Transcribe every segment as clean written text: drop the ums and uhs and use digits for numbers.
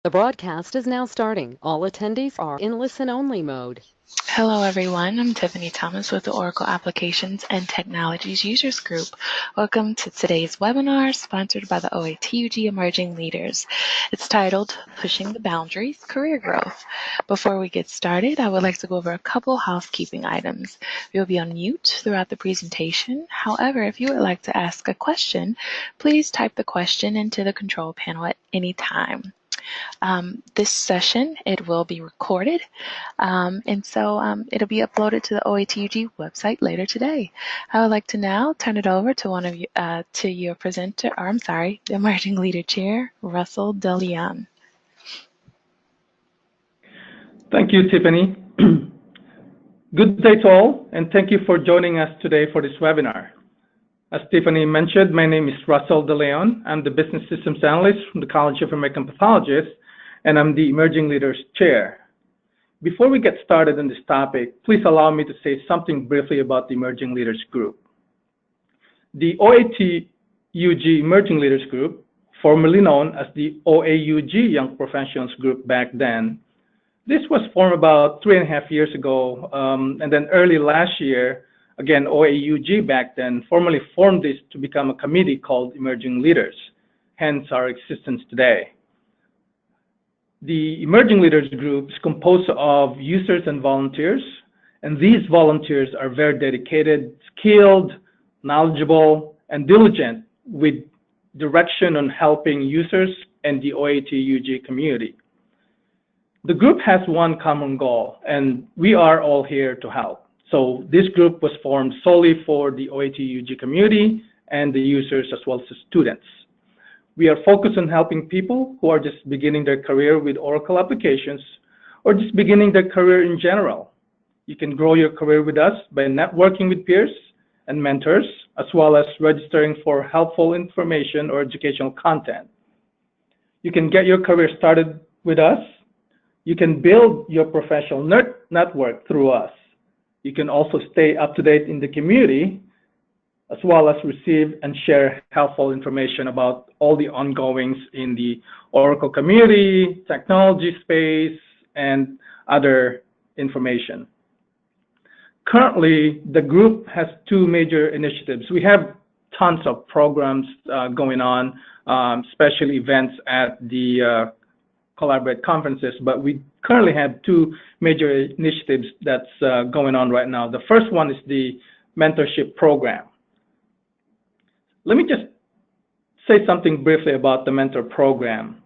The broadcast is now starting. All attendees are in listen-only mode. Hello, everyone. I'm Tiffany Thomas with the Oracle Applications and Technologies Users Group. Welcome to today's webinar sponsored by the OATUG Emerging Leaders. It's titled Pushing the Boundaries, Career Growth. Before we get started, I would like to go over a couple housekeeping items. You'll be on mute throughout the presentation. However, if you would like to ask a question, please type the question into the control panel at any time. This session, it will be recorded, and so it'll be uploaded to the OATUG website later today. I would like to now turn it over to one of you, to your presenter, the Emerging Leader Chair, Russell DeLeon. Thank you, Tiffany. Good day to all, and thank you for joining us today for this webinar. As Tiffany mentioned, my name is Russell DeLeon. I'm the Business Systems Analyst from the College of American Pathologists, and I'm the Emerging Leaders Chair. Before we get started on this topic, please allow me to say something briefly about the Emerging Leaders Group. The OATUG Emerging Leaders Group, formerly known as the OAUG Young Professionals Group back then, this was formed about 3.5 years ago, and then early last year, again, OAUG back then formally formed this to become a committee called Emerging Leaders, hence our existence today. The Emerging Leaders Group is composed of users and volunteers, and these volunteers are very dedicated, skilled, knowledgeable, and diligent with direction on helping users and the OATUG community. The group has one common goal, and we are all here to help. So this group was formed solely for the OATUG community and the users as well as the students. We are focused on helping people who are just beginning their career with Oracle applications or just beginning their career in general. You can grow your career with us by networking with peers and mentors, as well as registering for helpful information or educational content. You can get your career started with us. You can build your professional network through us. You can also stay up to date in the community, as well as receive and share helpful information about all the ongoings in the Oracle community, technology space, and other information. Currently, the group has two major initiatives. We have tons of programs going on, especially events at the Collaborate conferences, but we currently have two major initiatives that's going on right now. The first one is the mentorship program. Let me just say something briefly about the mentor program.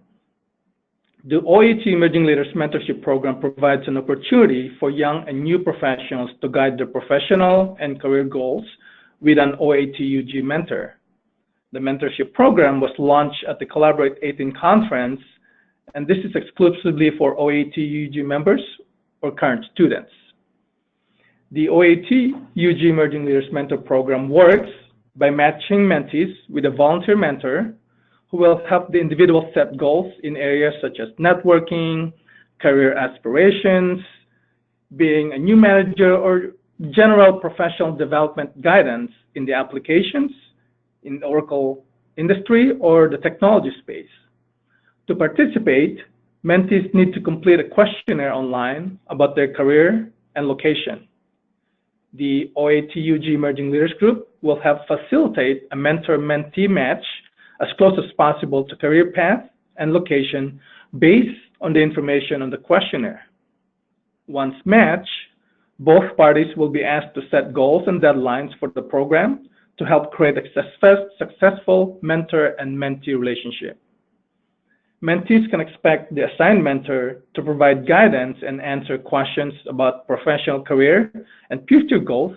The OAT Emerging Leaders Mentorship Program provides an opportunity for young and new professionals to guide their professional and career goals with an OATUG mentor. The mentorship program was launched at the Collaborate 18 conference, and this is exclusively for OATUG members or current students. The OATUG Emerging Leaders Mentor Program works by matching mentees with a volunteer mentor who will help the individual set goals in areas such as networking, career aspirations, being a new manager, or general professional development guidance in the applications, in the Oracle industry, or the technology space. To participate, mentees need to complete a questionnaire online about their career and location. The OATUG Emerging Leaders Group will help facilitate a mentor-mentee match as close as possible to career path and location based on the information on the questionnaire. Once matched, both parties will be asked to set goals and deadlines for the program to help create a successful mentor and mentee relationship. Mentees can expect the assigned mentor to provide guidance and answer questions about professional career and future growth,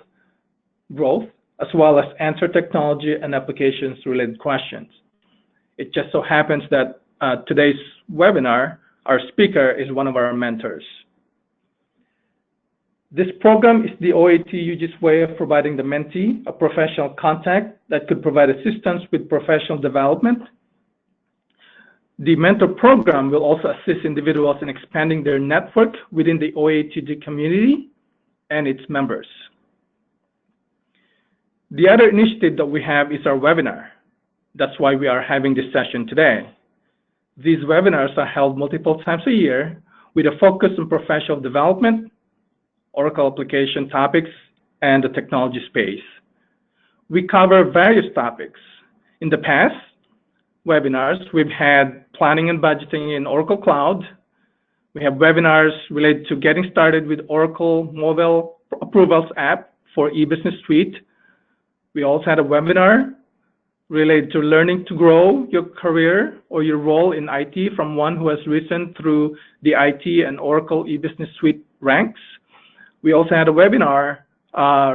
as well as answer technology and applications related questions. It just so happens that today's webinar, our speaker is one of our mentors. This program is the OATUG's way of providing the mentee a professional contact that could provide assistance with professional development. The mentor program will also assist individuals in expanding their network within the OATUG community and its members. The other initiative that we have is our webinar. That's why we are having this session today. These webinars are held multiple times a year with a focus on professional development, Oracle application topics, and the technology space. We cover various topics. In the past webinars, we've had planning and budgeting in Oracle Cloud. We have webinars related to getting started with Oracle Mobile Approvals app for eBusiness Suite. We also had a webinar related to learning to grow your career or your role in IT from one who has risen through the IT and Oracle eBusiness Suite ranks. We also had a webinar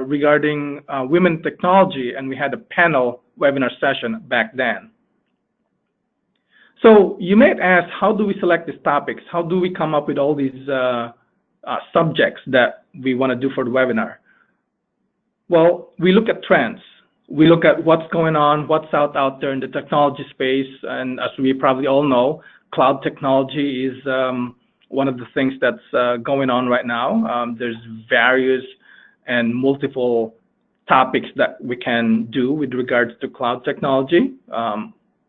regarding women technology, and we had a panel webinar session back then. So you may ask, how do we select these topics? How do we come up with all these subjects that we want to do for the webinar? Well, we look at trends. We look at what's going on, what's out there in the technology space, and as we probably all know, cloud technology is one of the things that's going on right now. There's various and multiple topics that we can do with regards to cloud technology.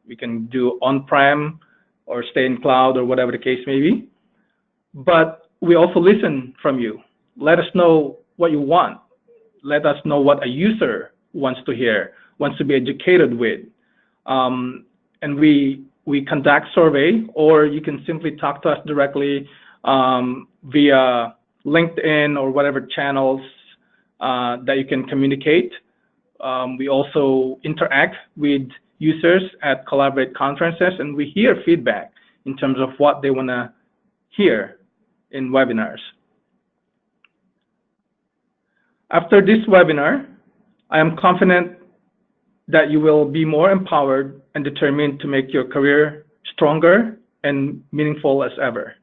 We can do on-prem or stay in cloud or whatever the case may be. But we also listen from you. Let us know what you want. Let us know what a user wants to hear, wants to be educated with. And we conduct survey, or you can simply talk to us directly via LinkedIn or whatever channels that you can communicate. We also interact with users at Collaborate conferences, and we hear feedback in terms of what they want to hear in webinars. After this webinar, I am confident that you will be more empowered and determined to make your career stronger and meaningful as ever.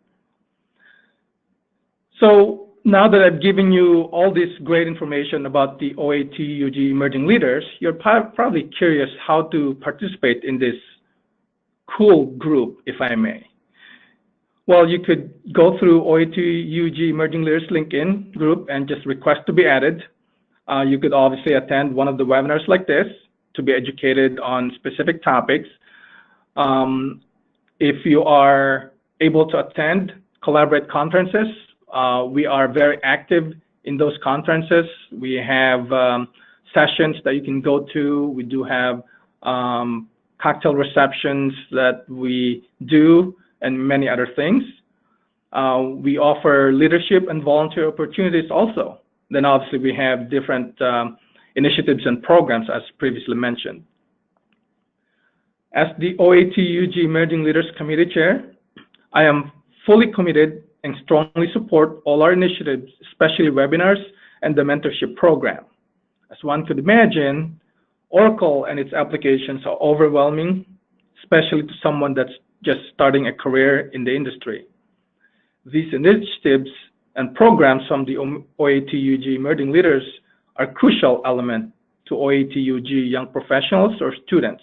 So now that I've given you all this great information about the OATUG Emerging Leaders, you're probably curious how to participate in this cool group, if I may. Well, you could go through OATUG Emerging Leaders LinkedIn group and just request to be added. You could obviously attend one of the webinars like this to be educated on specific topics. If you are able to attend Collaborate conferences, we are very active in those conferences. We have sessions that you can go to. We do have cocktail receptions that we do, and many other things. We offer leadership and volunteer opportunities also. Then obviously we have different initiatives and programs as previously mentioned. As the OATUG Emerging Leaders Committee Chair, I am fully committed and strongly support all our initiatives, especially webinars and the mentorship program. As one could imagine, Oracle and its applications are overwhelming, especially to someone that's just starting a career in the industry. These initiatives and programs from the OATUG Emerging Leaders are crucial element to OATUG young professionals or students,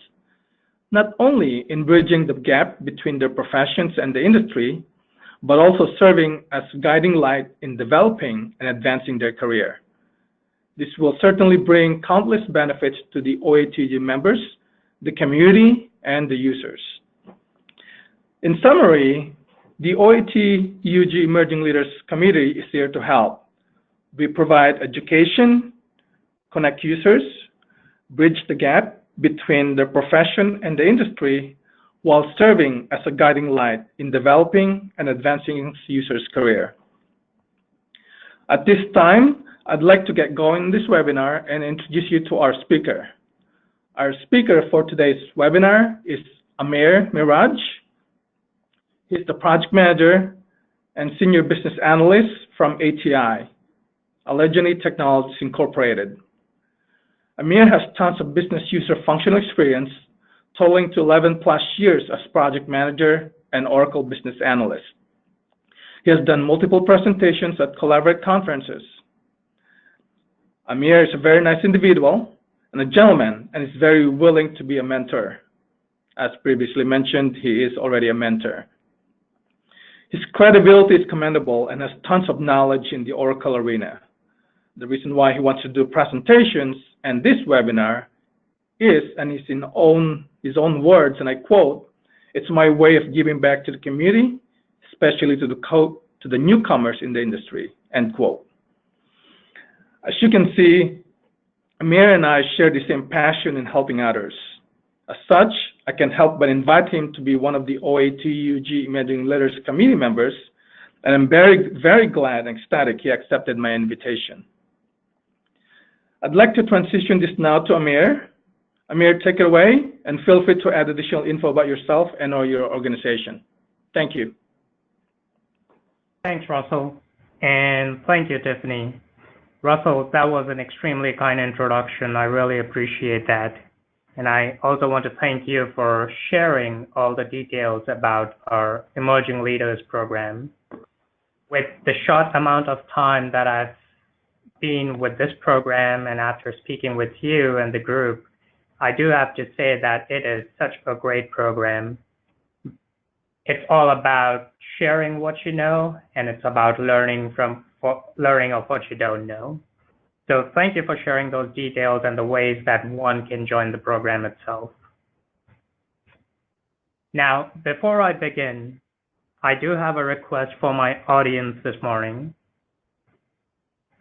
not only in bridging the gap between their professions and the industry, but also serving as guiding light in developing and advancing their career. This will certainly bring countless benefits to the OATUG members, the community, and the users. In summary, the OATUG Emerging Leaders Committee is here to help. We provide education, connect users, bridge the gap between the profession and the industry, while serving as a guiding light in developing and advancing users' career. At this time, I'd like to get going in this webinar and introduce you to our speaker. Our speaker for today's webinar is Amair Mairaj. He's the project manager and senior business analyst from ATI, Allegheny Technologies Incorporated. Amair has tons of business user functional experience, totaling to 11+ years as project manager and Oracle business analyst. He has done multiple presentations at Collaborate conferences. Amair is a very nice individual and a gentleman, and is very willing to be a mentor. As previously mentioned, he is already a mentor. His credibility is commendable and has tons of knowledge in the Oracle arena. The reason why he wants to do presentations and this webinar is, and it's in his own words, and I quote, It's my way of giving back to the community, especially to the newcomers in the industry, end quote. As you can see, Amair and I share the same passion in helping others. As such, I can't help but invite him to be one of the OATUG Emerging Leaders Committee members, and I'm very, very glad and ecstatic he accepted my invitation. I'd like to transition this now to Amair. Amair, take it away, and feel free to add additional info about yourself and or your organization. Thank you. Thanks, Russell, and thank you, Tiffany. Russell, that was an extremely kind introduction. I really appreciate that. And I also want to thank you for sharing all the details about our Emerging Leaders program. With the short amount of time that I've been with this program and after speaking with you and the group, I do have to say that it is such a great program. It's all about sharing what you know, and it's about learning of what you don't know. So thank you for sharing those details and the ways that one can join the program itself. Now, before I begin, I do have a request for my audience this morning.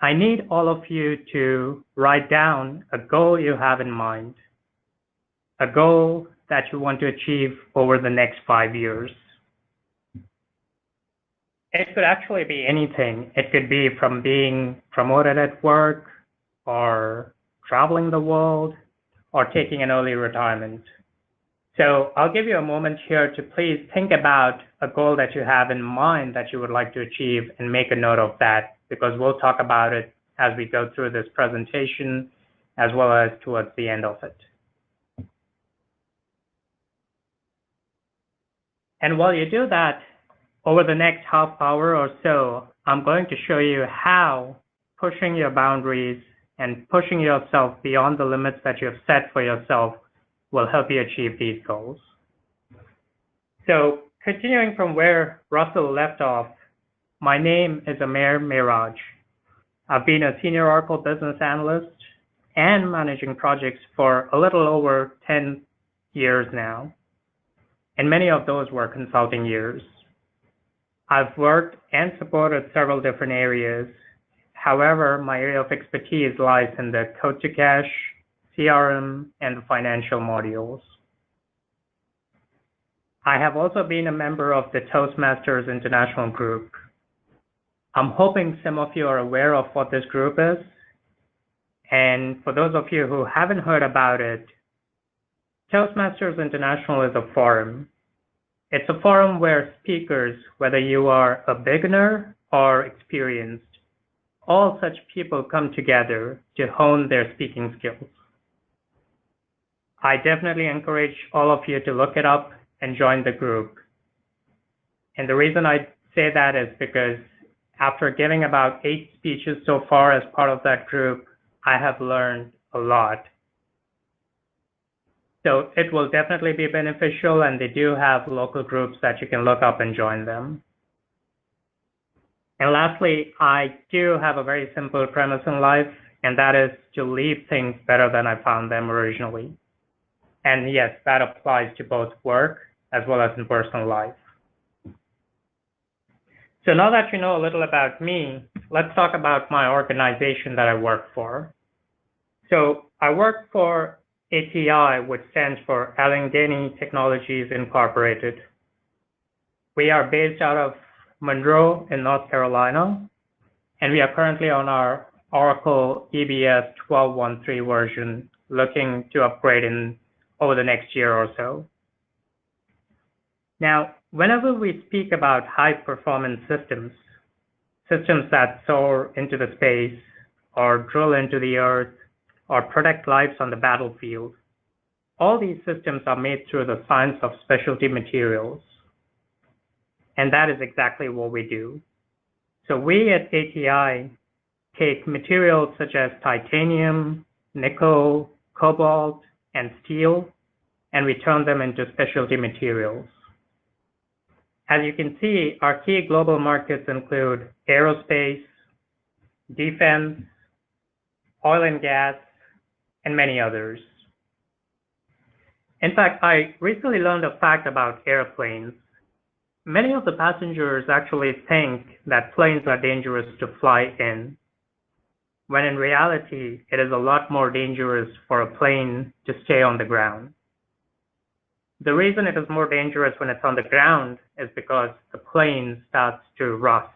I need all of you to write down a goal you have in mind, a goal that you want to achieve over the next 5 years. It could actually be anything. It could be from being promoted at work, or traveling the world, or taking an early retirement. So I'll give you a moment here to please think about a goal that you have in mind that you would like to achieve and make a note of that, because we'll talk about it as we go through this presentation, as well as towards the end of it. And while you do that, over the next half hour or so, I'm going to show you how pushing your boundaries and pushing yourself beyond the limits that you have set for yourself will help you achieve these goals. So continuing from where Russell left off, my name is Amair Mairaj. I've been a senior Oracle business analyst and managing projects for a little over 10 years now, and many of those were consulting years. I've worked and supported several different areas. However, my area of expertise lies in the code to cash, CRM, and the financial modules. I have also been a member of the Toastmasters International Group. I'm hoping some of you are aware of what this group is. And for those of you who haven't heard about it, Toastmasters International is a forum. It's a forum where speakers, whether you are a beginner or experienced, all such people come together to hone their speaking skills. I definitely encourage all of you to look it up and join the group. And the reason I say that is because after giving about 8 speeches so far as part of that group, I have learned a lot. So it will definitely be beneficial, and they do have local groups that you can look up and join them. And lastly, I do have a very simple premise in life, and that is to leave things better than I found them originally. And yes, that applies to both work as well as in personal life. So now that you know a little about me, let's talk about my organization that I work for. So I work for ATI, which stands for Allegheny Technologies Incorporated. We are based out of Monroe in North Carolina, and we are currently on our Oracle EBS 12.1.3 version, looking to upgrade over the next year or so. Now, whenever we speak about high-performance systems, systems that soar into the space or drill into the earth or protect lives on the battlefield, all these systems are made through the science of specialty materials. And that is exactly what we do. So we at ATI take materials such as titanium, nickel, cobalt, and steel, and we turn them into specialty materials. As you can see, our key global markets include aerospace, defense, oil and gas, and many others. In fact, I recently learned a fact about airplanes. Many of the passengers actually think that planes are dangerous to fly in, when in reality, it is a lot more dangerous for a plane to stay on the ground. The reason it is more dangerous when it's on the ground is because the plane starts to rust.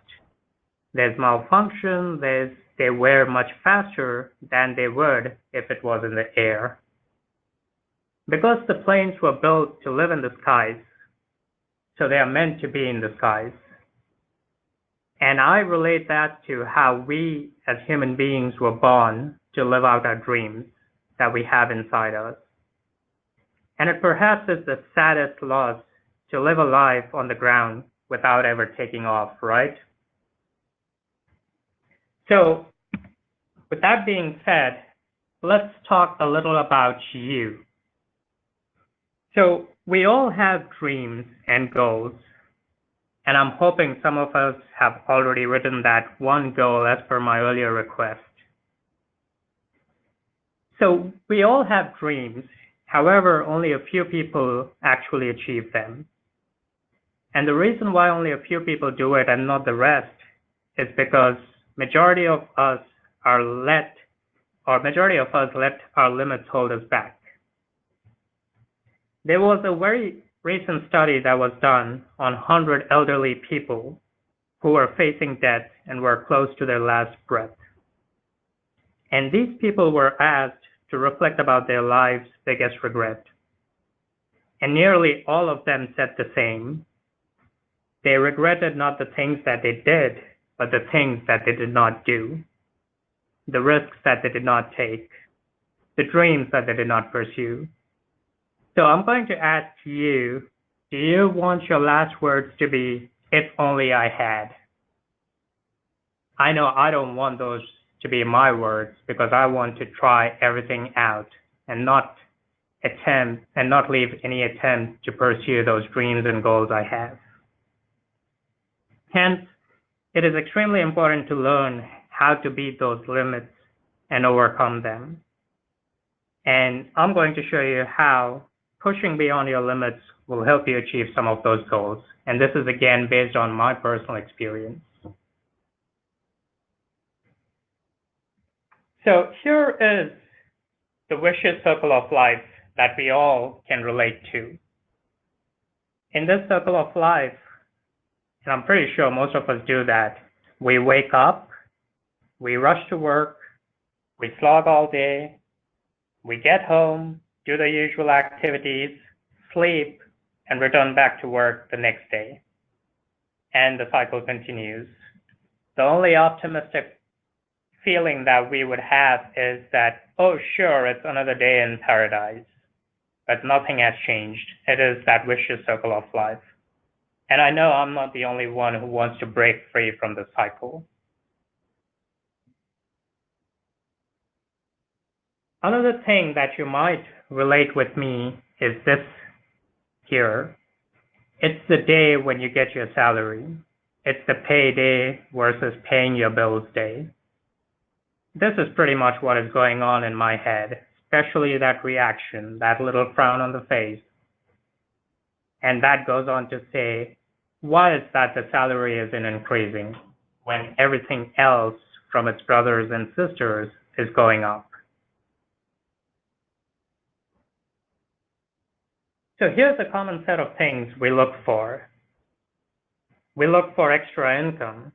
There's malfunction, they wear much faster than they would if it was in the air. Because the planes were built to live in the skies, so they are meant to be in the skies. And I relate that to how we as human beings were born to live out our dreams that we have inside us. And it perhaps is the saddest loss to live a life on the ground without ever taking off, right? So, with that being said, let's talk a little about you. So, we all have dreams and goals, and I'm hoping some of us have already written that one goal as per my earlier request. So, we all have dreams. However, only a few people actually achieve them. And the reason why only a few people do it and not the rest is because majority of us let our limits hold us back. There was a very recent study that was done on 100 elderly people who were facing death and were close to their last breath. And these people were asked to reflect about their lives' biggest regret. And nearly all of them said the same. They regretted not the things that they did, but the things that they did not do, the risks that they did not take, the dreams that they did not pursue. So I'm going to ask you, do you want your last words to be, if only I had? I know I don't want those to be my words because I want to try everything out and not leave any attempt to pursue those dreams and goals I have. Hence, it is extremely important to learn how to beat those limits and overcome them. And I'm going to show you how pushing beyond your limits will help you achieve some of those goals. And this is again based on my personal experience. So here is the vicious circle of life that we all can relate to. In this circle of life, and I'm pretty sure most of us do that, we wake up, we rush to work, we slog all day, we get home, do the usual activities, sleep, and return back to work the next day. And the cycle continues. The only optimistic feeling that we would have is that, oh, sure, it's another day in paradise. But nothing has changed. It is that vicious circle of life. And I know I'm not the only one who wants to break free from the cycle. Another thing that you might relate with me is this here. It's the day when you get your salary. It's the payday versus paying your bills day. This is pretty much what is going on in my head, especially that reaction, that little frown on the face. And that goes on to say, why is that the salary isn't increasing when everything else from its brothers and sisters is going up? So here's a common set of things we look for. We look for extra income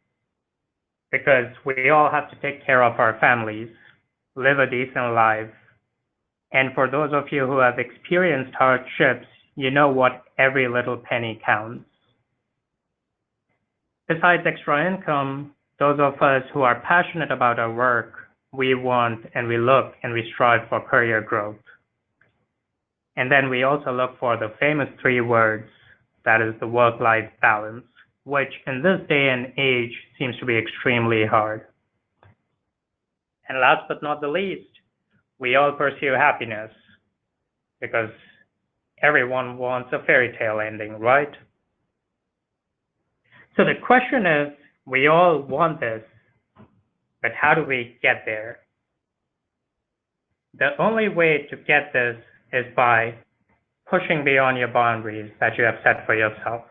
because we all have to take care of our families, live a decent life. And for those of you who have experienced hardships, you know what every little penny counts. Besides extra income, those of us who are passionate about our work, we want and we look and we strive for career growth. And then we also look for the famous 3 words, that is the work-life balance, which in this day and age seems to be extremely hard. And last but not the least, we all pursue happiness because everyone wants a fairy tale ending, right? So the question is, we all want this, but how do we get there? The only way to get this is by pushing beyond your boundaries that you have set for yourself.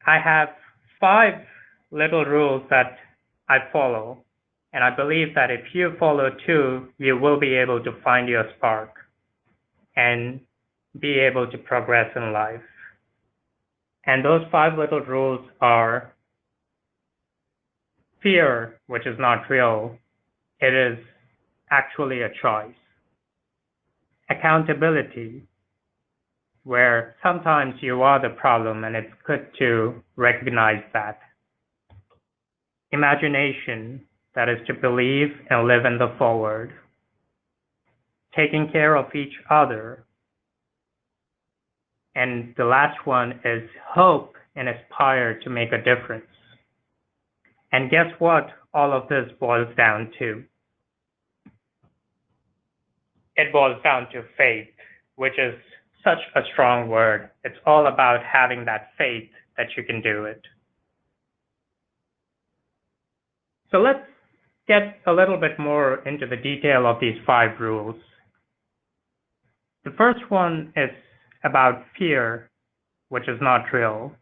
I have 5 little rules that I follow, and I believe that if you follow 2, you will be able to find your spark and be able to progress in life. And those 5 little rules are: fear, which is not real, it is actually a choice. Accountability, where sometimes you are the problem and it's good to recognize that. Imagination, that is to believe and live in the forward. Taking care of each other. And the last one is hope and aspire to make a difference. And guess what all of this boils down to? It boils down to faith, which is such a strong word. It's all about having that faith that you can do it. So let's get a little bit more into the detail of these 5 rules. The first one is about fear, which is not real.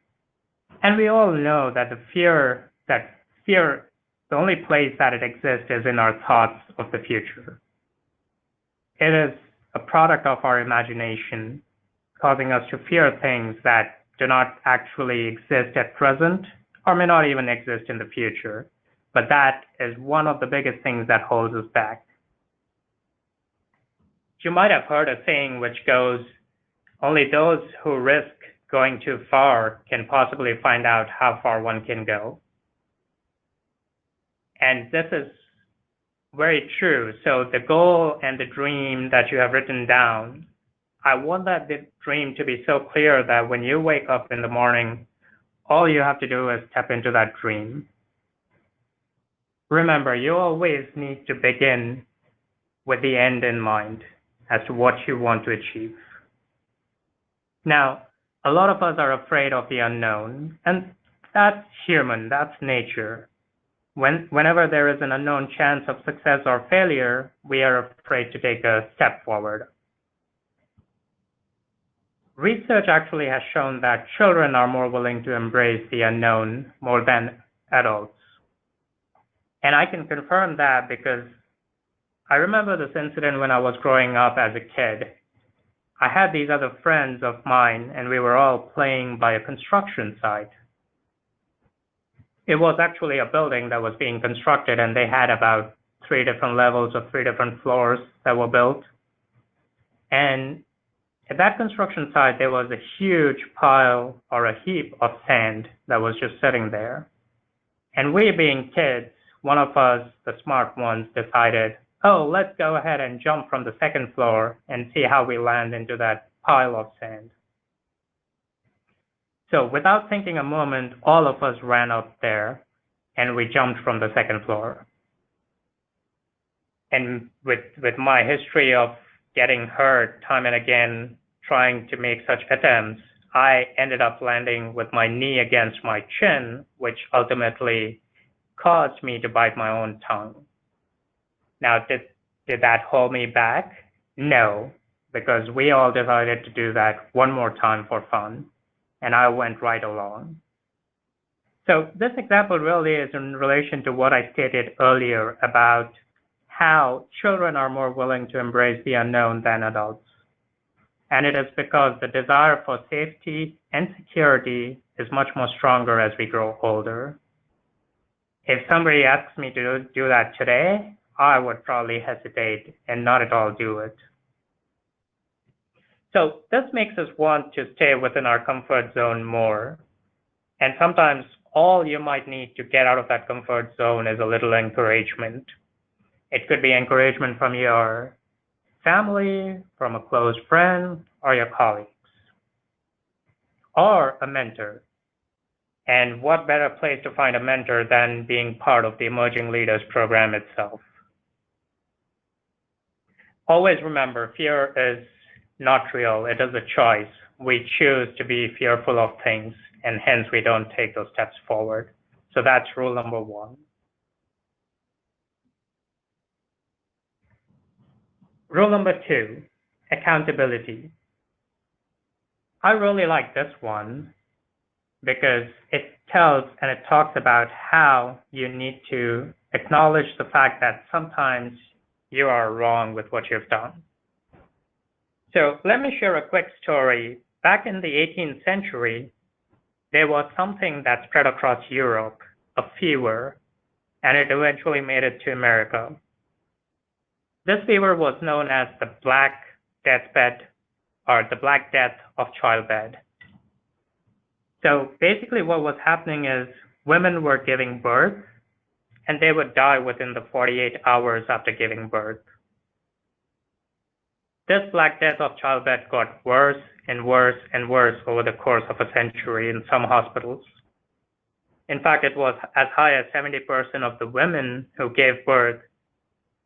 And we all know that fear, the only place that it exists is in our thoughts of the future. It is a product of our imagination, causing us to fear things that do not actually exist at present or may not even exist in the future. But that is one of the biggest things that holds us back. You might have heard a saying which goes, only those who risk going too far can possibly find out how far one can go. And this is very true. So the goal and the dream that you have written down, I want that dream to be so clear that when you wake up in the morning, all you have to do is step into that dream. Remember, you always need to begin with the end in mind as to what you want to achieve. Now, a lot of us are afraid of the unknown, and that's human, that's nature. Whenever there is an unknown chance of success or failure, we are afraid to take a step forward. Research actually has shown that children are more willing to embrace the unknown more than adults. And I can confirm that because I remember this incident when I was growing up as a kid. I had these other friends of mine, and we were all playing by a construction site. It was actually a building that was being constructed, and they had about 3 different levels of 3 different floors that were built. And at that construction site, there was a huge pile or a heap of sand that was just sitting there. And we being kids, one of us, the smart ones, decided, oh, let's go ahead and jump from the 2nd floor and see how we land into that pile of sand. So without thinking a moment, all of us ran up there and we jumped from the 2nd floor. And with my history of getting hurt time and again, trying to make such attempts, I ended up landing with my knee against my chin, which ultimately caused me to bite my own tongue. Now, did that hold me back? No, because we all decided to do that one more time for fun, and I went right along. So this example really is in relation to what I stated earlier about how children are more willing to embrace the unknown than adults. And it is because the desire for safety and security is much more stronger as we grow older. If somebody asks me to do that today, I would probably hesitate and not at all do it. So this makes us want to stay within our comfort zone more. And sometimes all you might need to get out of that comfort zone is a little encouragement. It could be encouragement from your family, from a close friend, or your colleagues, or a mentor. And what better place to find a mentor than being part of the Emerging Leaders program itself? Always remember, fear is not real. It is a choice. We choose to be fearful of things, and hence we don't take those steps forward. So that's rule number 1. Rule number 2, accountability. I really like this one because it tells and it talks about how you need to acknowledge the fact that sometimes you are wrong with what you've done. So let me share a quick story. Back in the 18th century, there was something that spread across Europe, a fever, and it eventually made it to America. This fever was known as the Black Deathbed, or the Black Death of Childbed. So basically what was happening is women were giving birth, and they would die within the 48 hours after giving birth. This Black Death of Childbed got worse and worse and worse over the course of a century in some hospitals. In fact, it was as high as 70% of the women who gave birth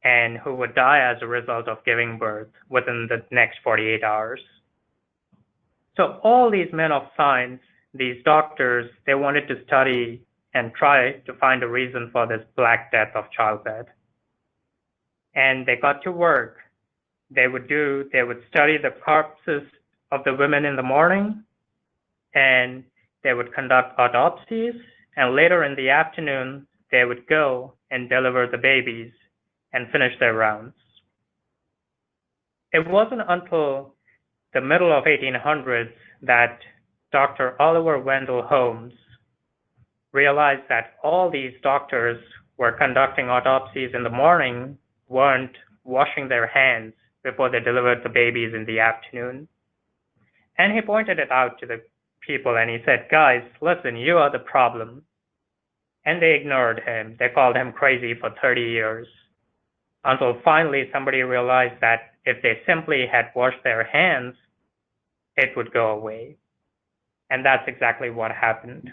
and who would die as a result of giving birth within the next 48 hours. So all these men of science, these doctors, they wanted to study and try to find a reason for this Black Death of childbed. And they got to work. They would study the corpses of the women in the morning, and they would conduct autopsies, and later in the afternoon, they would go and deliver the babies and finish their rounds. It wasn't until the middle of 1800s that Dr. Oliver Wendell Holmes realized that all these doctors were conducting autopsies in the morning, weren't washing their hands before they delivered the babies in the afternoon. And he pointed it out to the people and he said, guys, listen, you are the problem. And they ignored him. They called him crazy for 30 years until finally somebody realized that if they simply had washed their hands, it would go away. And that's exactly what happened.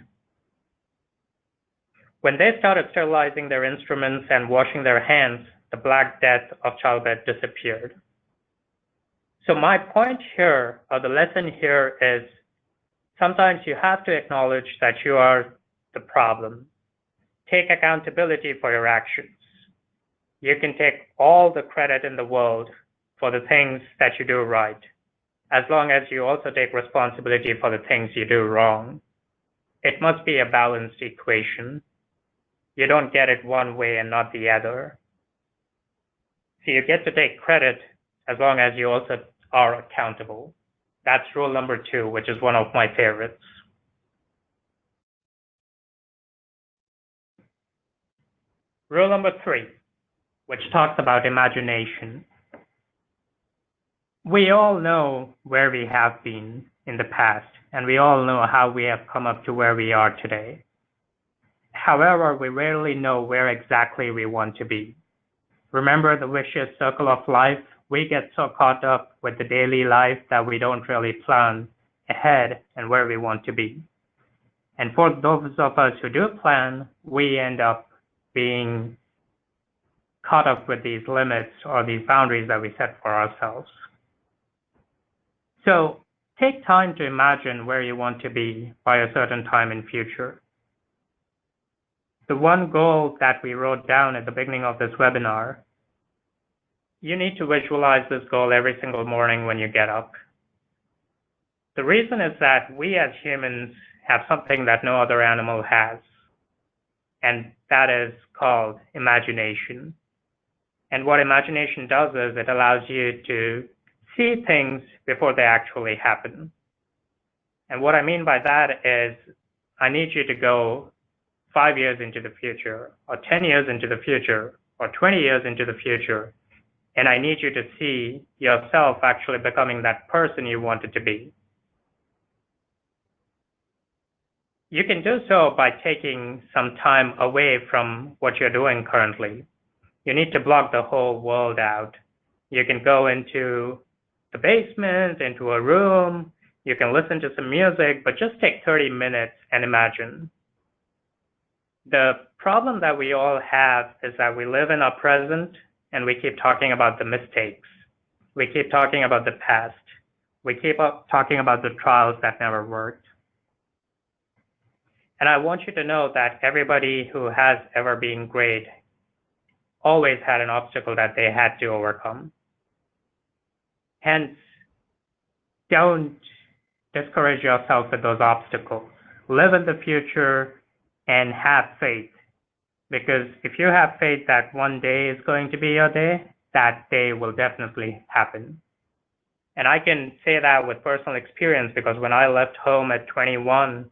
When they started sterilizing their instruments and washing their hands, the Black Death of childbed disappeared. So my point here, or the lesson here is, sometimes you have to acknowledge that you are the problem. Take accountability for your actions. You can take all the credit in the world for the things that you do right, as long as you also take responsibility for the things you do wrong. It must be a balanced equation. You don't get it one way and not the other. So you get to take credit as long as you also are accountable. That's rule number 2, which is one of my favorites. Rule number 3, which talks about imagination. We all know where we have been in the past, and we all know how we have come up to where we are today. However, we rarely know where exactly we want to be. Remember the vicious circle of life? We get so caught up with the daily life that we don't really plan ahead and where we want to be. And for those of us who do plan, we end up being caught up with these limits or these boundaries that we set for ourselves. So take time to imagine where you want to be by a certain time in future. The one goal that we wrote down at the beginning of this webinar, you need to visualize this goal every single morning when you get up. The reason is that we as humans have something that no other animal has, and that is called imagination. And what imagination does is it allows you to see things before they actually happen. And what I mean by that is I need you to go 5 years into the future, or 10 years into the future, or 20 years into the future, and I need you to see yourself actually becoming that person you wanted to be. You can do so by taking some time away from what you're doing currently. You need to block the whole world out. You can go into the basement, into a room, you can listen to some music, but just take 30 minutes and imagine. The problem that we all have is that we live in our present and we keep talking about the mistakes. We keep talking about the past. We keep talking about the trials that never worked. And I want you to know that everybody who has ever been great always had an obstacle that they had to overcome. Hence, don't discourage yourself with those obstacles. Live in the future and have faith. Because if you have faith that one day is going to be your day, that day will definitely happen. And I can say that with personal experience because when I left home at 21,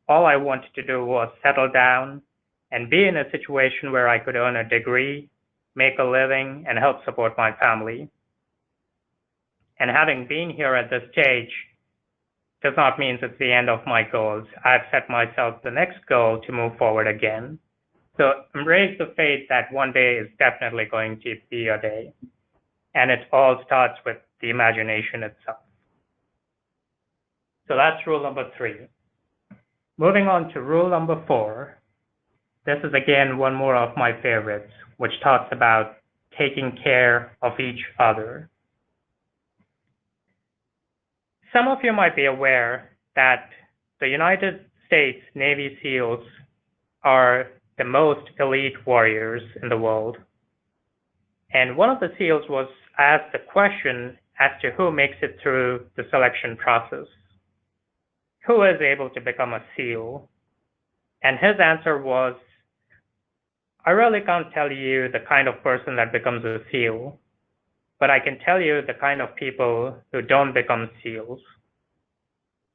all I wanted to do was settle down and be in a situation where I could earn a degree, make a living, and help support my family. And having been here at this stage does not mean it's the end of my goals. I've set myself the next goal to move forward again. So embrace the faith that one day is definitely going to be your day. And it all starts with the imagination itself. So that's rule number 3. Moving on to rule number 4. This is again one more of my favorites, which talks about taking care of each other. Some of you might be aware that the United States Navy SEALs are the most elite warriors in the world. And one of the SEALs was asked the question as to who makes it through the selection process. Who is able to become a SEAL? And his answer was, I really can't tell you the kind of person that becomes a SEAL, but I can tell you the kind of people who don't become SEALs.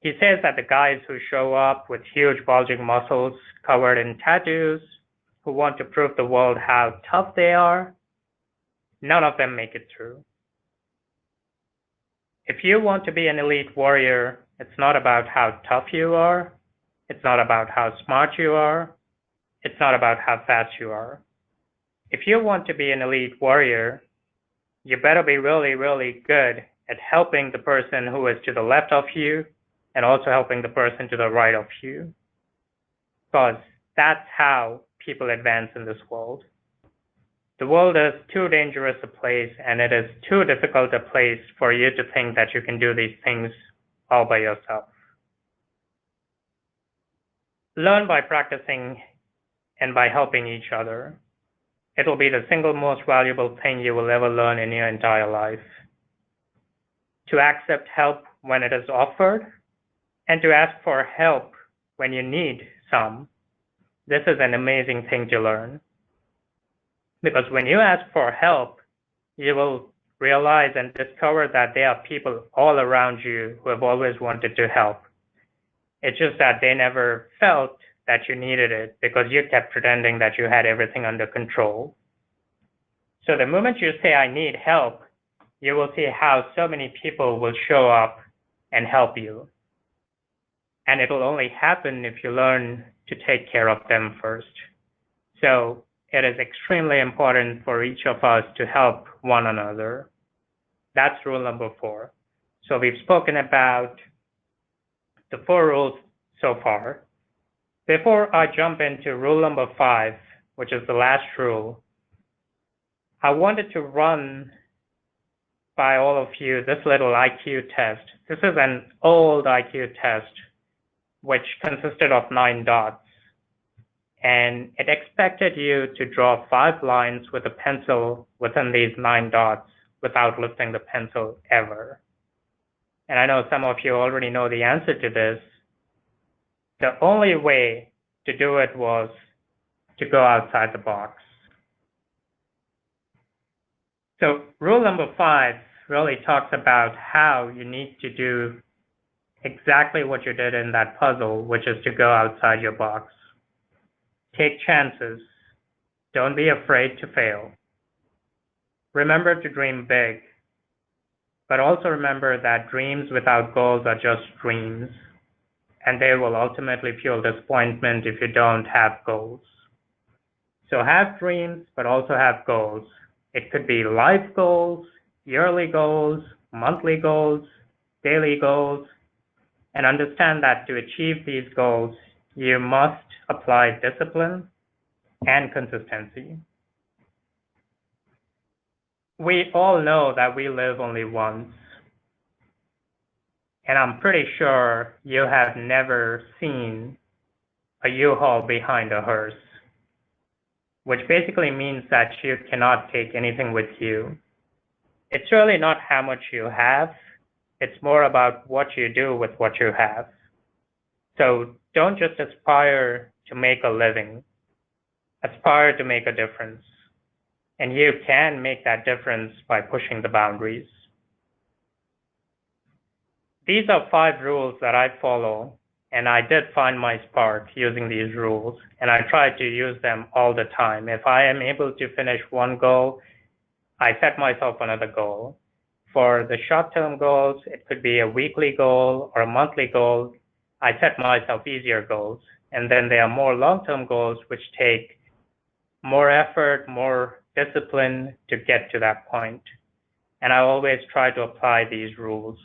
He says that the guys who show up with huge bulging muscles covered in tattoos, who want to prove the world how tough they are, none of them make it through. If you want to be an elite warrior, it's not about how tough you are, it's not about how smart you are, it's not about how fast you are. If you want to be an elite warrior, you better be really, really good at helping the person who is to the left of you and also helping the person to the right of you. Because that's how people advance in this world. The world is too dangerous a place, and it is too difficult a place for you to think that you can do these things all by yourself. Learn by practicing and by helping each other. It will be the single most valuable thing you will ever learn in your entire life. To accept help when it is offered, and to ask for help when you need some. This is an amazing thing to learn. Because when you ask for help, you will realize and discover that there are people all around you who have always wanted to help. It's just that they never felt that you needed it because you kept pretending that you had everything under control. So the moment you say, I need help, you will see how so many people will show up and help you. And it will only happen if you learn to take care of them first. So it is extremely important for each of us to help one another. That's rule number 4. So we've spoken about the 4 rules so far. Before I jump into rule number 5, which is the last rule, I wanted to run by all of you this little IQ test. This is an old IQ test which consisted of 9 dots. And it expected you to draw 5 lines with a pencil within these 9 dots without lifting the pencil ever. And I know some of you already know the answer to this. The only way to do it was to go outside the box. So rule number 5 really talks about how you need to do exactly what you did in that puzzle, which is to go outside your box. Take chances. Don't be afraid to fail. Remember to dream big, but also remember that dreams without goals are just dreams, and they will ultimately fuel disappointment if you don't have goals. So have dreams, but also have goals. It could be life goals, yearly goals, monthly goals, daily goals, and understand that to achieve these goals, you must apply discipline and consistency. We all know that we live only once, and I'm pretty sure you have never seen a U-Haul behind a hearse, which basically means that you cannot take anything with you. It's really not how much you have, It's more about what you do with what you have. So don't just aspire to make a living, aspire to make a difference. And you can make that difference by pushing the boundaries. These are 5 rules that I follow, and I did find my spark using these rules, and I try to use them all the time. If I am able to finish one goal, I set myself another goal. For the short-term goals, it could be a weekly goal or a monthly goal. I set myself easier goals. And then there are more long-term goals which take more effort, more discipline to get to that point. And I always try to apply these rules.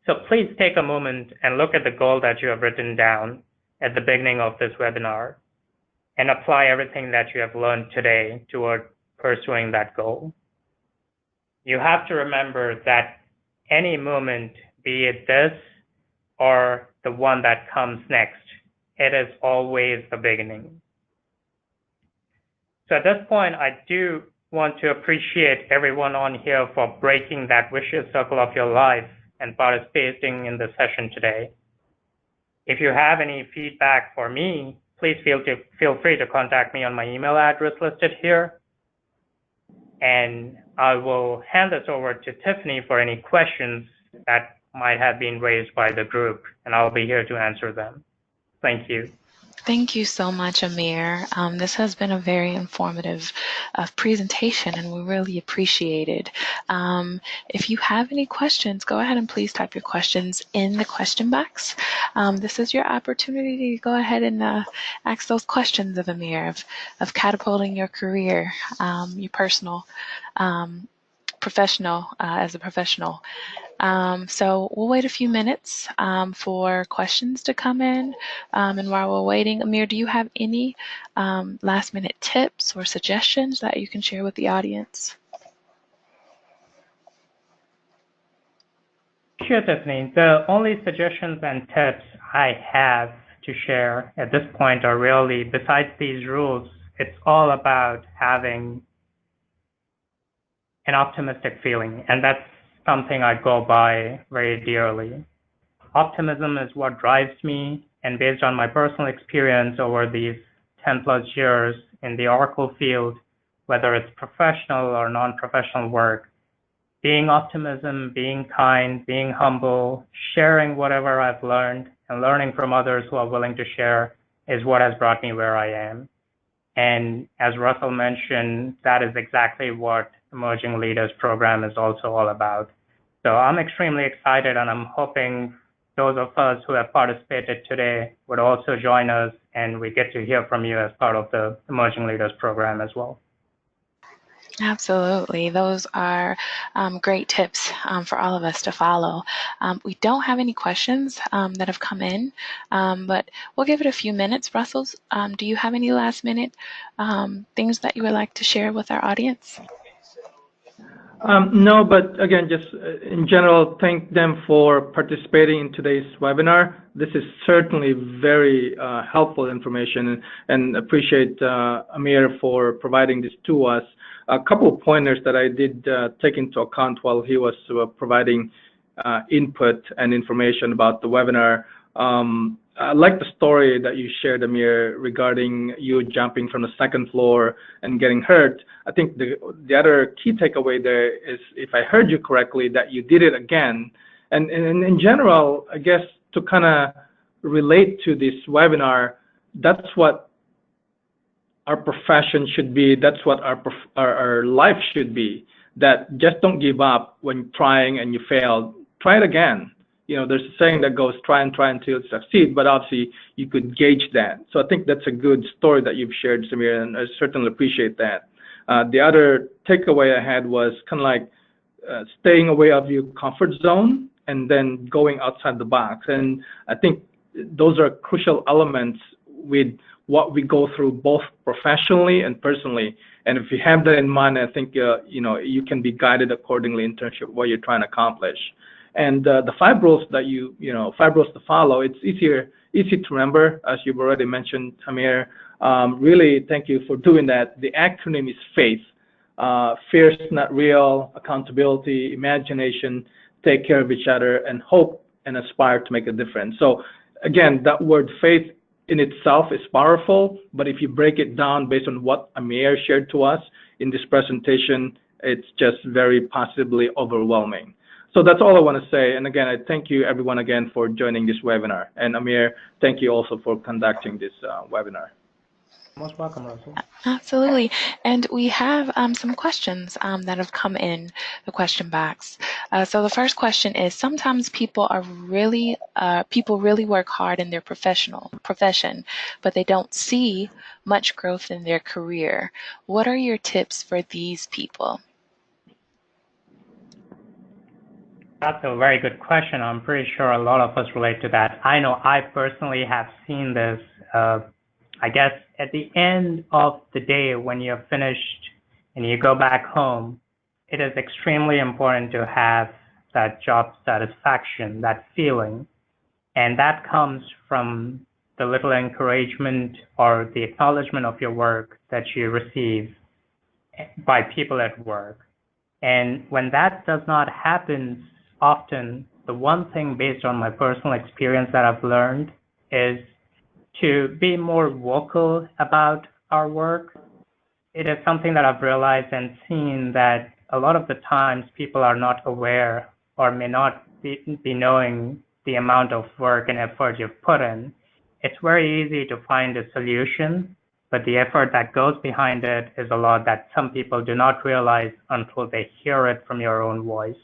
So please take a moment and look at the goal that you have written down at the beginning of this webinar and apply everything that you have learned today toward pursuing that goal. You have to remember that any moment, be it this or the one that comes next, it is always the beginning. So at this point, I do want to appreciate everyone on here for breaking that vicious circle of your life and participating in the session today. If you have any feedback for me, please feel free to contact me on my email address listed here. And I will hand this over to Tiffany for any questions that might have been raised by the group, and I'll be here to answer them. Thank you. Thank you so much, Amair. This has been a very informative presentation, and we really appreciate it. If you have any questions, go ahead and please type your questions in the question box. This is your opportunity to go ahead and ask those questions of Amair, of catapulting your career, your personal, professional, as a professional. So we'll wait a few minutes for questions to come in. And while we're waiting, Amair, do you have any last minute tips or suggestions that you can share with the audience? Sure, Tiffany. The only suggestions and tips I have to share at this point are really, besides these rules, it's all about having an optimistic feeling, and that's something I go by very dearly. Optimism is what drives me, and based on my personal experience over these 10 plus years in the Oracle field, whether it's professional or non-professional work, being optimism, being kind, being humble, sharing whatever I've learned, and learning from others who are willing to share is what has brought me where I am. And as Russell mentioned, that is exactly what Emerging Leaders Program is also all about. So I'm extremely excited, and I'm hoping those of us who have participated today would also join us, and we get to hear from you as part of the Emerging Leaders Program as well. Absolutely. Those are great tips for all of us to follow. We don't have any questions that have come in, but we'll give it a few minutes. Russell, do you have any last minute things that you would like to share with our audience? No, but again, just in general, thank them for participating in today's webinar. This is certainly very helpful information, and appreciate Amair for providing this to us. A couple of pointers that I did take into account while he was providing input and information about the webinar. I like the story that you shared, Amair, regarding you jumping from the second floor and getting hurt. I think the other key takeaway there is, if I heard you correctly, that you did it again. And in general, I guess to kind of relate to this webinar, that's what our profession should be. That's what our life should be. That just don't give up when trying and you failed. Try it again. You know, there's a saying that goes, try until you succeed, but obviously you could gauge that. So I think that's a good story that you've shared, Samir, and I certainly appreciate that. The other takeaway I had was kind of like staying away of your comfort zone and then going outside the box. And I think those are crucial elements with what we go through both professionally and personally. And if you have that in mind, I think you know, you can be guided accordingly in terms of what you're trying to accomplish. And the 5 rules that 5 rules to follow, it's easy to remember, as you've already mentioned, Amair. Really, thank you for doing that. The acronym is FAITH. Fear is not real, accountability, imagination, take care of each other, and hope and aspire to make a difference. So again, that word faith in itself is powerful, but if you break it down based on what Amair shared to us in this presentation, it's just very possibly overwhelming. So that's all I want to say. And again, I thank you everyone again for joining this webinar. And Amair, thank you also for conducting this webinar. Most welcome, Russell. Absolutely. And we have some questions that have come in the question box. So the first question is, sometimes people really work hard in their profession, but they don't see much growth in their career. What are your tips for these people? That's a very good question. I'm pretty sure a lot of us relate to that. I know I personally have seen this. I guess at the end of the day, when you're finished and you go back home, it is extremely important to have that job satisfaction, that feeling. And that comes from the little encouragement or the acknowledgement of your work that you receive by people at work. And when that does not happen often, the one thing based on my personal experience that I've learned is to be more vocal about our work. It is something that I've realized and seen that a lot of the times people are not aware or may not be knowing the amount of work and effort you've put in. It's very easy to find a solution, but the effort that goes behind it is a lot that some people do not realize until they hear it from your own voice.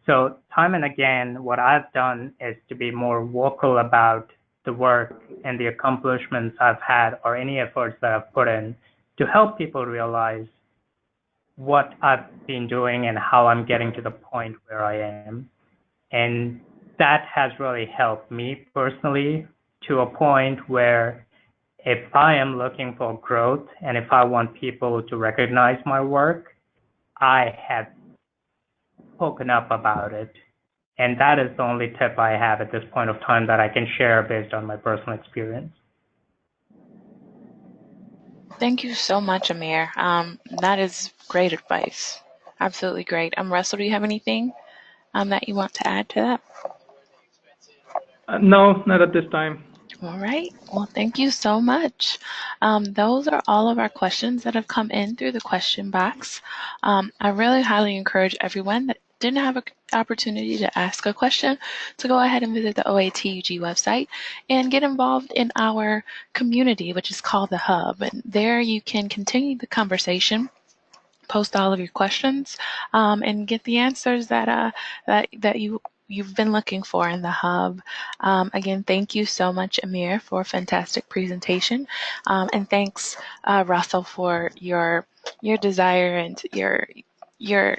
So time and again, what I've done is to be more vocal about the work and the accomplishments I've had or any efforts that I've put in to help people realize what I've been doing and how I'm getting to the point where I am. And that has really helped me personally to a point where if I am looking for growth and if I want people to recognize my work, I have spoken up about it. And that is the only tip I have at this point of time that I can share based on my personal experience. Thank you so much, Amair. That is great advice. Absolutely great. Russell, do you have anything that you want to add to that? No, not at this time. All right. Well, thank you so much. Those are all of our questions that have come in through the question box. I really highly encourage everyone that didn't have an opportunity to ask a question to go ahead and visit the OATUG website and get involved in our community, which is called the Hub. And there you can continue the conversation, post all of your questions, and get the answers that you've been looking for in the Hub. Again, thank you so much, Amair, for a fantastic presentation, and thanks, Russell, for your desire and your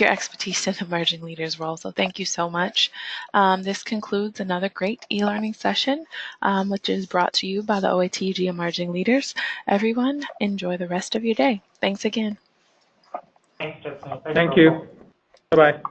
expertise in emerging leaders role. So thank you so much. This concludes another great e-learning session, which is brought to you by the OATUG Emerging Leaders. Everyone, enjoy the rest of your day. Thanks again. Thanks, Justin. Thank you. Bye-bye.